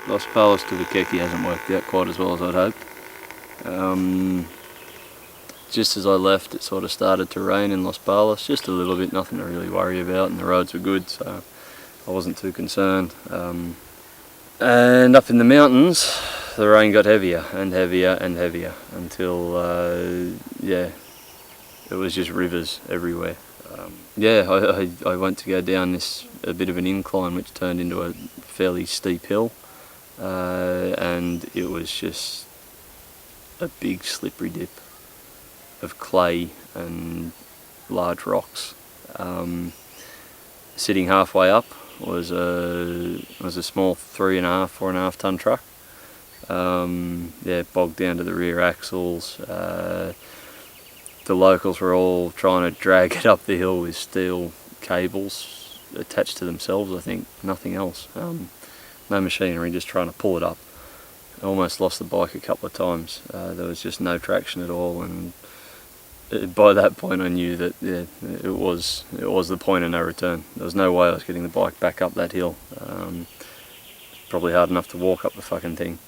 Los Palos to Vikeki hasn't worked out quite as well as I'd hoped. Just as I left, it sort of started to rain in Los Palos, just a little bit, nothing to really worry about, and the roads were good, so I wasn't too concerned. And up in the mountains, the rain got heavier and heavier and heavier until, yeah, it was just rivers everywhere. Yeah, I went to go down a bit of an incline which turned into a fairly steep hill, and it was just a big slippery dip of clay and large rocks. Sitting halfway up was a small 4.5 ton truck. Yeah, bogged down to the rear axles. The locals were all trying to drag it up the hill with steel cables attached to themselves, I think, nothing else. No machinery, just trying to pull it up. I almost lost the bike a couple of times. There was just no traction at all, and by that point I knew that, yeah, it was the point of no return. There was no way I was getting the bike back up that hill. Probably hard enough to walk up the fucking thing.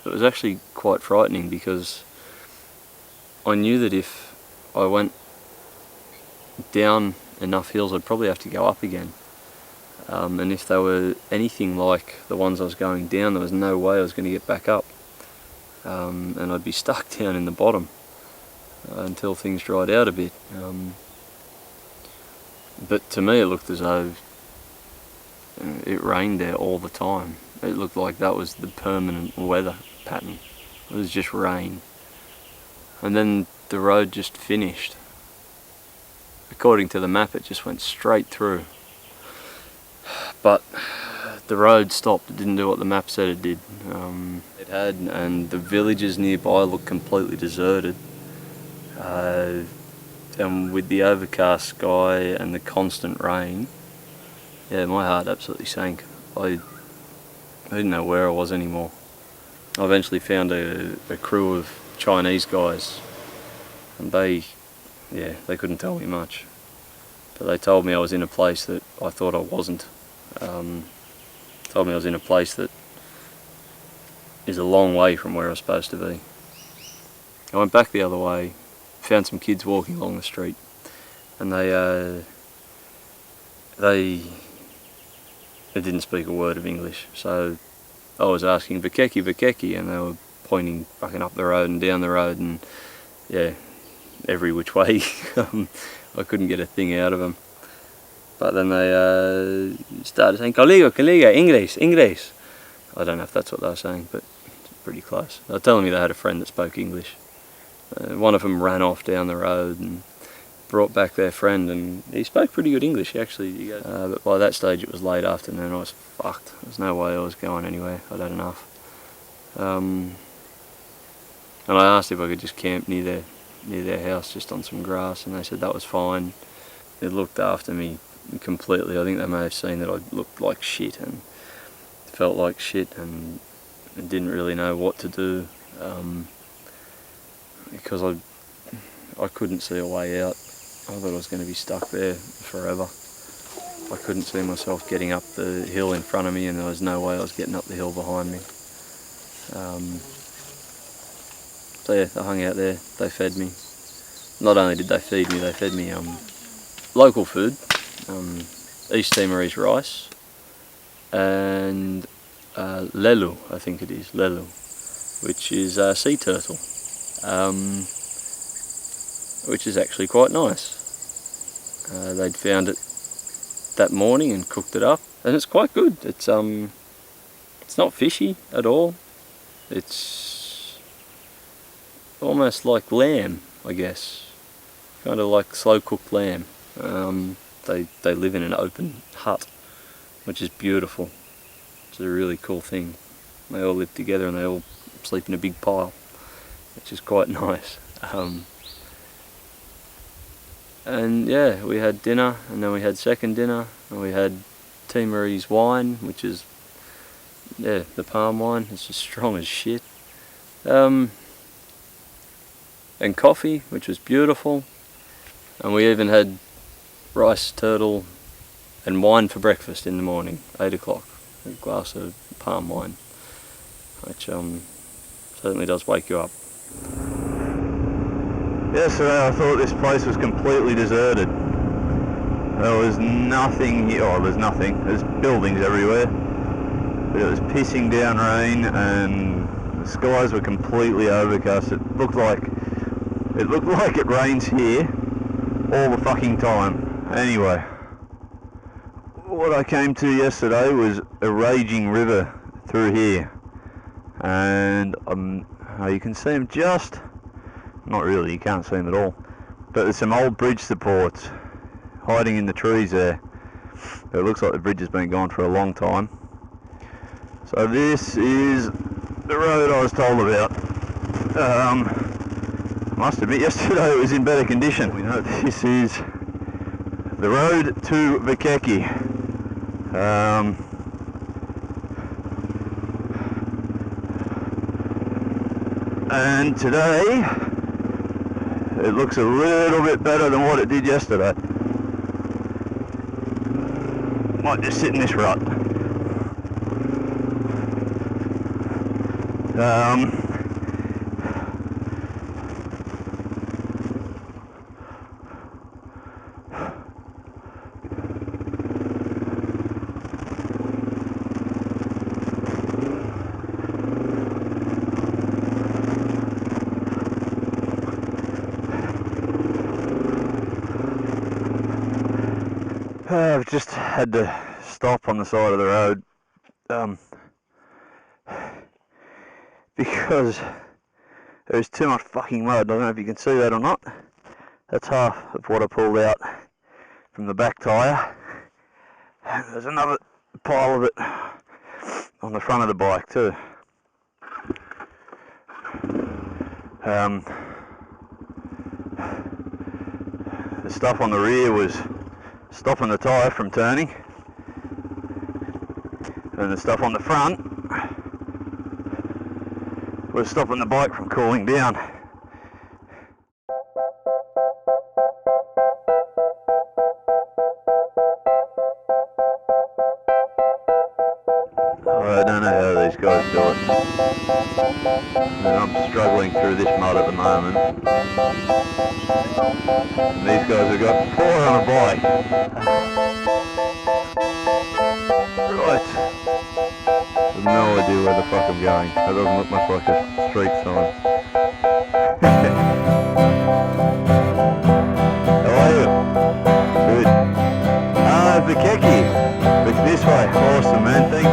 It was actually quite frightening because I knew that if I went down enough hills I'd probably have to go up again. And if they were anything like the ones I was going down, there was no way I was going to get back up. And I'd be stuck down in the bottom until things dried out a bit. But to me it looked as though it rained there all the time. It looked like that was the permanent weather pattern. It was just rain. And then the road just finished. According to the map it just went straight through. But the road stopped. It didn't do what the map said it did. It had, and the villages nearby looked completely deserted. And with the overcast sky and the constant rain, yeah, my heart absolutely sank. I didn't know where I was anymore. I eventually found a crew of Chinese guys, and they couldn't tell me much. But they told me I was in a place that I thought I wasn't. Told me I was in a place that is a long way from where I was supposed to be. I went back the other way, found some kids walking along the street, and they didn't speak a word of English, so I was asking Vikeki, Vikeki, and they were pointing fucking up the road and down the road, and yeah, every which way. I couldn't get a thing out of them. But then they started saying, Coligo, Coliga, English, English. I don't know if that's what they were saying, but it's pretty close. They were telling me they had a friend that spoke English. One of them ran off down the road and brought back their friend, and he spoke pretty good English actually. But by that stage it was late afternoon. I was fucked. There's no way I was going anywhere. I'd had enough. And I asked if I could just camp near their house, just on some grass, and they said that was fine. They looked after me completely. I think they may have seen that I looked like shit and felt like shit and didn't really know what to do, because I couldn't see a way out. I thought I was going to be stuck there forever. I couldn't see myself getting up the hill in front of me, and there was no way I was getting up the hill behind me. So yeah, I hung out there. They fed me. Not only did they feed me, they fed me local food, East Timorese rice, and lelu, I think it is, lelu, which is sea turtle, which is actually quite nice. They'd found it that morning and cooked it up, and it's quite good. It's not fishy at all. It's almost like lamb, I guess, kind of like slow cooked lamb. They live in an open hut, which is beautiful. It's a really cool thing. They all live together and they all sleep in a big pile, which is quite nice. And yeah, we had dinner, and then we had second dinner, and we had Timorese wine, which is, yeah, the palm wine. It's just strong as shit. And coffee, which was beautiful. And we even had rice, turtle and wine for breakfast in the morning, 8 o'clock, a glass of palm wine. which certainly does wake you up. Yesterday I thought this place was completely deserted. There was nothing here. Oh, there's nothing. There's buildings everywhere. But it was pissing down rain and the skies were completely overcast. It looked like it rains here all the fucking time. Anyway, what I came to yesterday was a raging river through here. And you can see them just... Not really, you can't see them at all. But there's some old bridge supports hiding in the trees there. It looks like the bridge has been gone for a long time. So this is the road I was told about. I must admit, yesterday it was in better condition. We know this is the road to Vikeki. And today it looks a little bit better than what it did yesterday. Might just sit in this rut. I've just had to stop on the side of the road because there's too much fucking mud. I don't know if you can see that or not. That's half of what I pulled out from the back tyre. There's another pile of it on the front of the bike too. The stuff on the rear was stopping the tyre from turning, and the stuff on the front was stopping the bike from cooling down. I don't know how these guys do it. I'm struggling through this mud at the moment. And these guys have got 4 on a bike. Right. I have no idea where the fuck I'm going. That doesn't look much like a street sign. How are you? Good. Vikeki. This way. Awesome, man. Thank you.